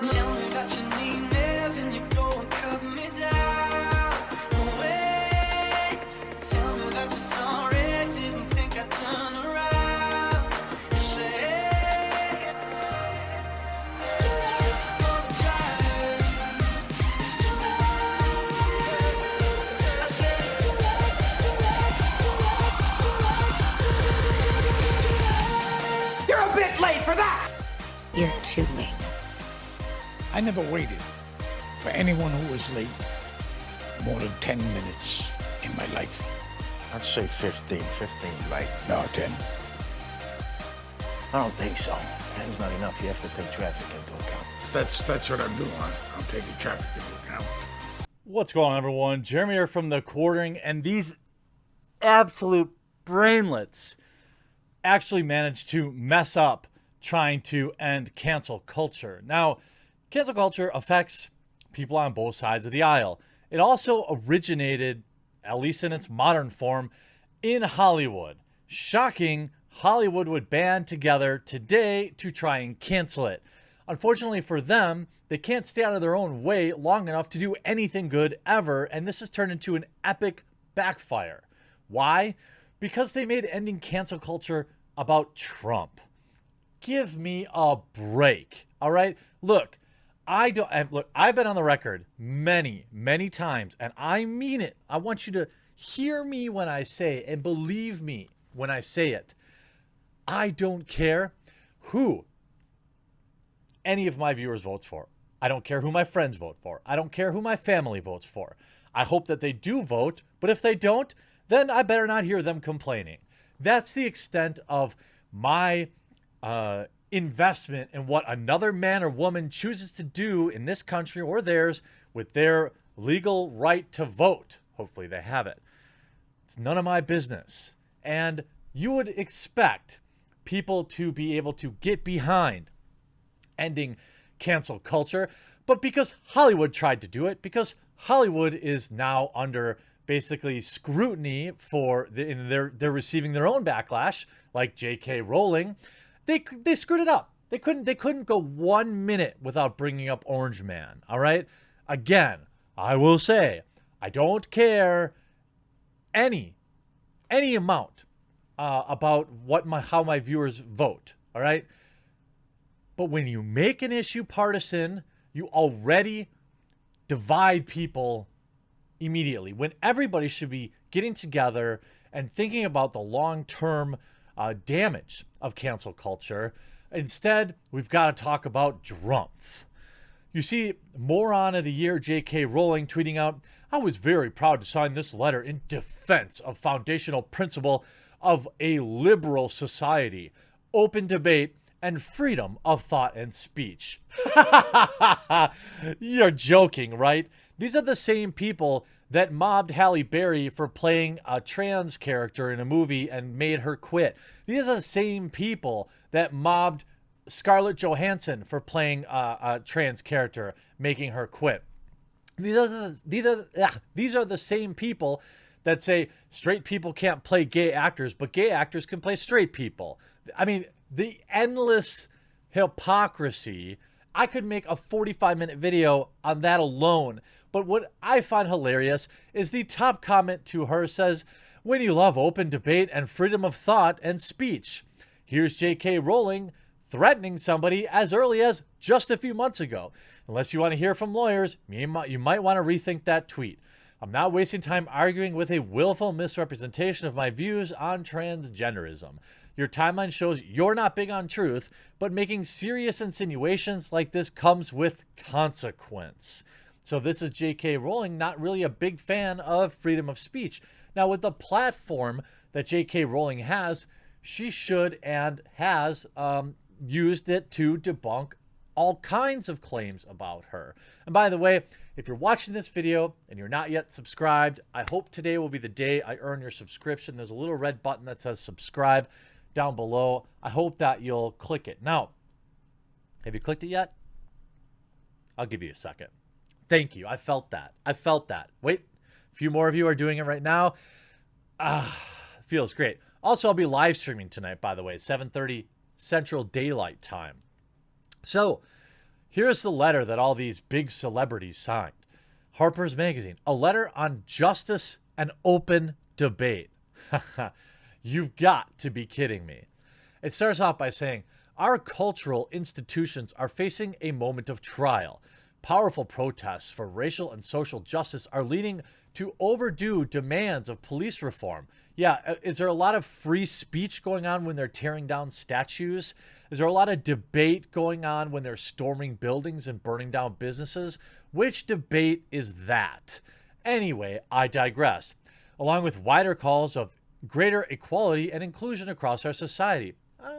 Tell me that you need me, then you go and cut me down. Wait, tell me that you're sorry, didn't think I'd turn around. You say it's too late to apologize. It's too late. I said it's too late, too late, too late. You're a bit late for that! You're too late. I never waited for anyone who was late more than 10 minutes in my life. I'd say 15, right? No, 10. I don't think so. 10's not enough. You have to take traffic into account. That's what I'm doing. I'm taking traffic into account. What's going on, everyone? Jeremy here from The Quartering, and these absolute brainlets actually managed to mess up trying to end cancel culture. Now, cancel culture affects people on both sides of the aisle. It also originated, at least in its modern form, in Hollywood. Shocking, Hollywood would band together today to try and cancel it. Unfortunately for them, they can't stay out of their own way long enough to do anything good ever, and this has turned into an epic backfire. Why? Because they made ending cancel culture about Trump. Give me a break, all right? Look, I've been on the record many, many times, and I mean it. I want you to hear me when I say it and believe me when I say it. I don't care who any of my viewers votes for. I don't care who my friends vote for. I don't care who my family votes for. I hope that they do vote, but if they don't, then I better not hear them complaining. That's the extent of my investment in what another man or woman chooses to do in this country or theirs with their legal right to vote. Hopefully they have it. It's none of my business. And you would expect people to be able to get behind ending cancel culture, but because Hollywood tried to do it, because Hollywood is now under basically scrutiny for they're receiving their own backlash, like J.K. Rowling. They screwed it up. They couldn't go 1 minute without bringing up Orange Man. All right. Again, I will say I don't care any amount about how my viewers vote. All right. But when you make an issue partisan, you already divide people immediately. When everybody should be getting together and thinking about the long-term damage of cancel culture. Instead, we've got to talk about Drumpf. You see, moron of the year J.K. Rowling tweeting out, "I was very proud to sign this letter in defense of foundational principle of a liberal society, open debate, and freedom of thought and speech." You're joking, right? These are the same people that mobbed Halle Berry for playing a trans character in a movie and made her quit. These are the same people that mobbed Scarlett Johansson for playing a trans character, making her quit. These are the same people that say straight people can't play gay actors, but gay actors can play straight people. I mean, the endless hypocrisy. I could make a 45-minute video on that alone. But what I find hilarious is the top comment to her says, "When you love open debate and freedom of thought and speech." Here's J.K. Rowling threatening somebody as early as just a few months ago. Unless you want to hear from lawyers, you might want to rethink that tweet. I'm not wasting time arguing with a willful misrepresentation of my views on transgenderism. Your timeline shows you're not big on truth, but making serious insinuations like this comes with consequence. So this is J.K. Rowling, not really a big fan of freedom of speech. Now, with the platform that J.K. Rowling has, she should and has used it to debunk all kinds of claims about her. And by the way, if you're watching this video and you're not yet subscribed, I hope today will be the day I earn your subscription. There's a little red button that says subscribe down below. I hope that you'll click it. Now, have you clicked it yet? I'll give you a second. Thank you. I felt that. Wait, a few more of you are doing it right now. Feels great. Also, I'll be live streaming tonight, by the way, 7:30 Central Daylight Time. So Here's the letter that all these big celebrities signed. Harper's Magazine, a letter on justice and open debate. You've got to be kidding me. It starts off by saying, our cultural institutions are facing a moment of trial. Powerful protests for racial and social justice are leading to overdue demands of police reform. Yeah, is there a lot of free speech going on when they're tearing down statues? Is there a lot of debate going on when they're storming buildings and burning down businesses? Which debate is that? Anyway, I digress. Along with wider calls of greater equality and inclusion across our society.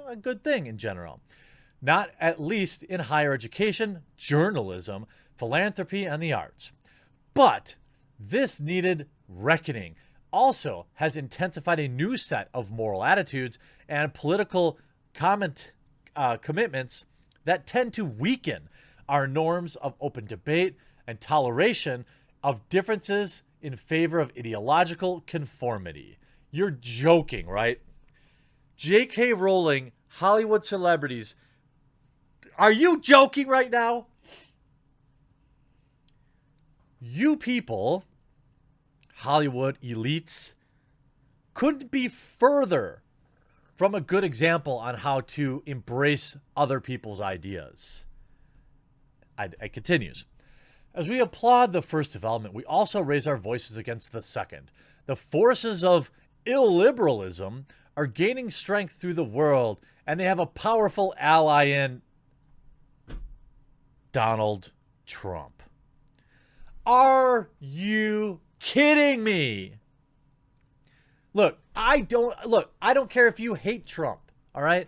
A good thing in general. Not at least in higher education, journalism, philanthropy, and the arts. But this needed reckoning also has intensified a new set of moral attitudes and political commitments that tend to weaken our norms of open debate and toleration of differences in favor of ideological conformity. You're joking, right? J.K. Rowling, Hollywood celebrities. Are you joking right now? You people, Hollywood elites, couldn't be further from a good example on how to embrace other people's ideas. It continues. As we applaud the first development, we also raise our voices against the second. The forces of illiberalism are gaining strength through the world, and they have a powerful ally in Donald Trump. Are you kidding me? Look, I don't care if you hate Trump, all right?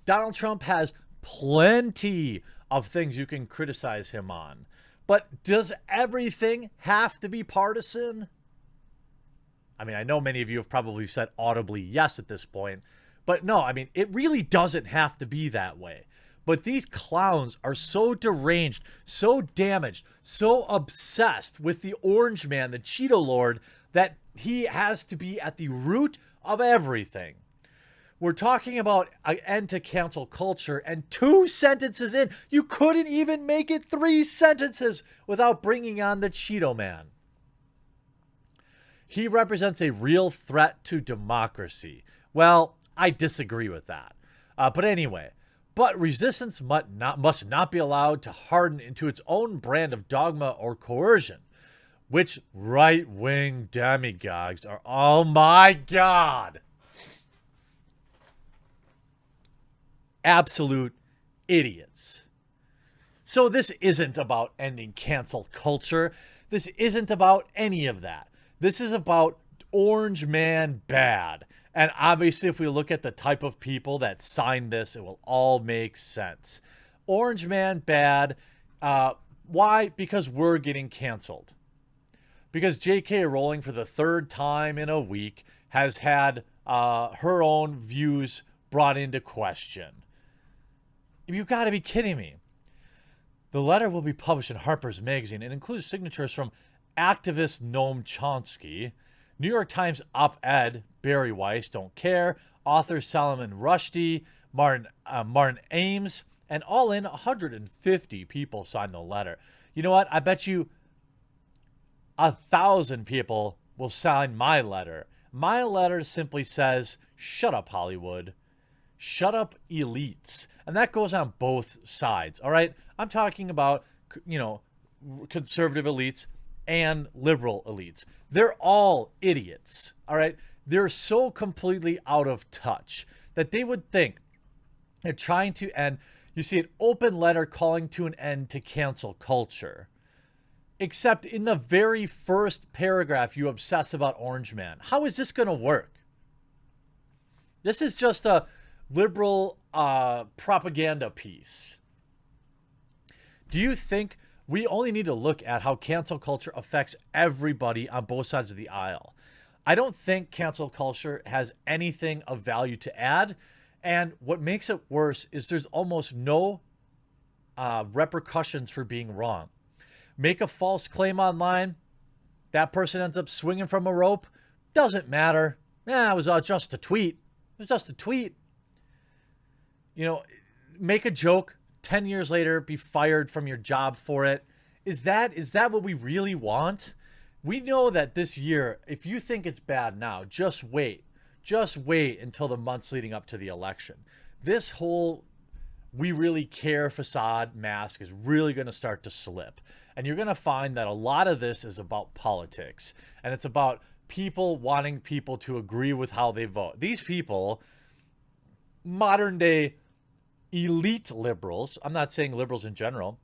Donald Trump has plenty of things you can criticize him on. But does everything have to be partisan? I mean, I know many of you have probably said audibly yes at this point, but no, I mean, it really doesn't have to be that way. But these clowns are so deranged, so damaged, so obsessed with the Orange Man, the Cheeto Lord, that he has to be at the root of everything. We're talking about an end to cancel culture, and 2 sentences in, you couldn't even make it 3 sentences without bringing on the Cheeto Man. He represents a real threat to democracy. Well, I disagree with that. But anyway, resistance must not be allowed to harden into its own brand of dogma or coercion, which right-wing demagogues are. Oh my God! Absolute idiots. So this isn't about ending cancel culture. This isn't about any of that. This is about Orange Man bad. And obviously, if we look at the type of people that signed this, it will all make sense. Orange Man bad. Why? Because we're getting canceled. Because J.K. Rowling, for the 3rd time in a week, has had her own views brought into question. You've got to be kidding me. The letter will be published in Harper's Magazine and includes signatures from activist Noam Chomsky, New York Times op-ed Barry Weiss, Don't Care, author Salman Rushdie, Martin Ames, and all in 150 people signed the letter. You know what? I bet you 1,000 people will sign my letter. My letter simply says, shut up, Hollywood. Shut up, elites. And that goes on both sides, all right? I'm talking about, conservative elites and liberal elites. They're all idiots, all right? They're so completely out of touch that they would think they're trying to end. You see an open letter calling to an end to cancel culture. Except in the very first paragraph, you obsess about Orange Man. How is this going to work? This is just a liberal propaganda piece. Do you think we only need to look at how cancel culture affects everybody on both sides of the aisle? I don't think cancel culture has anything of value to add. And what makes it worse is there's almost no repercussions for being wrong. Make a false claim online, that person ends up swinging from a rope, doesn't matter. It was just a tweet. It was just a tweet. Make a joke, 10 years later be fired from your job for it. Is that what we really want? We know that this year, if you think it's bad now, just wait. Just wait until the months leading up to the election. This whole "we really care" facade mask is really going to start to slip. And you're going to find that a lot of this is about politics. And it's about people wanting people to agree with how they vote. These people, modern day elite liberals, I'm not saying liberals in general,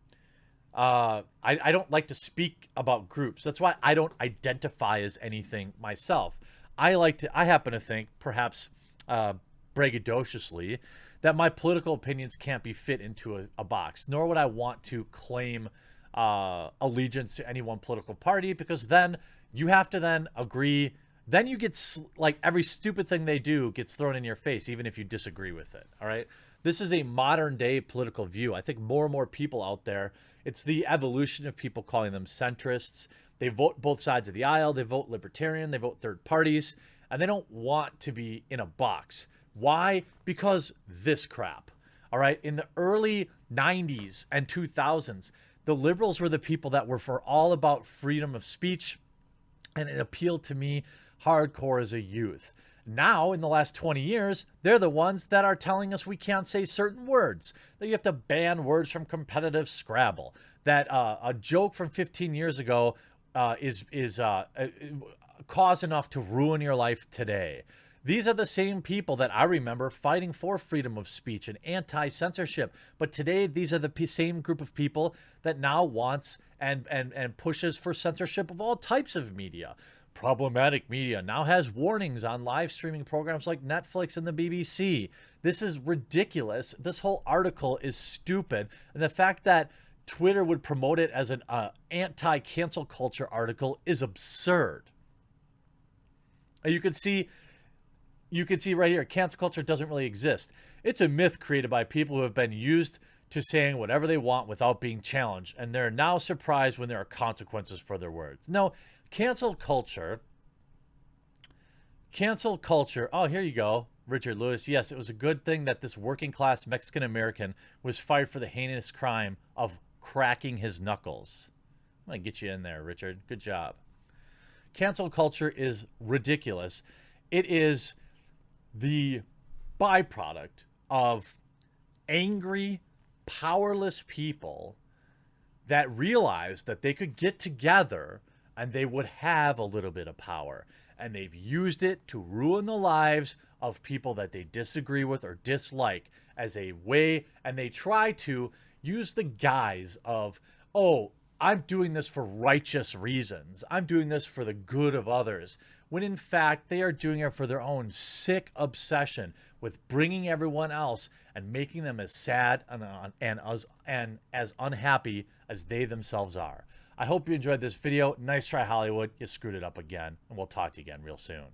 I don't like to speak about groups. That's why I don't identify as anything myself. I happen to think, perhaps braggadociously, that my political opinions can't be fit into a box, nor would I want to claim allegiance to any one political party, because then you have to then agree. Then you get, like, every stupid thing they do gets thrown in your face, even if you disagree with it. All right. This is a modern day political view. I think more and more people out there, it's the evolution of people calling them centrists. They vote both sides of the aisle. They vote libertarian. They vote third parties. And they don't want to be in a box. Why? Because this crap. All right. In the early 90s and 2000s, the liberals were the people that were for all about freedom of speech. And it appealed to me hardcore as a youth. Now, in the last 20 years, they're the ones that are telling us we can't say certain words, that you have to ban words from competitive Scrabble, that a joke from 15 years ago is cause enough to ruin your life today. These are the same people that I remember fighting for freedom of speech and anti-censorship. But today, these are the same group of people that now wants and pushes for censorship of all types of media. Problematic media now has warnings on live streaming programs like Netflix and the BBC. This is ridiculous. This whole article is stupid. And the fact that Twitter would promote it as an anti-cancel culture article is absurd. And you can see right here, cancel culture doesn't really exist. It's a myth created by people who have been used to saying whatever they want without being challenged, and they're now surprised when there are consequences for their words. No, cancel culture, oh, here you go, Richard Lewis. Yes, it was a good thing that this working class Mexican American was fired for the heinous crime of cracking his knuckles. I'm going to get you in there, Richard. Good job. Cancel culture is ridiculous. It is the byproduct of angry, powerless people that realized that they could get together and they would have a little bit of power. And they've used it to ruin the lives of people that they disagree with or dislike as a way, and they try to use the guise of, oh, I'm doing this for righteous reasons. I'm doing this for the good of others. When in fact, they are doing it for their own sick obsession with bringing everyone else and making them as sad and as unhappy as they themselves are. I hope you enjoyed this video. Nice try, Hollywood. You screwed it up again, and we'll talk to you again real soon.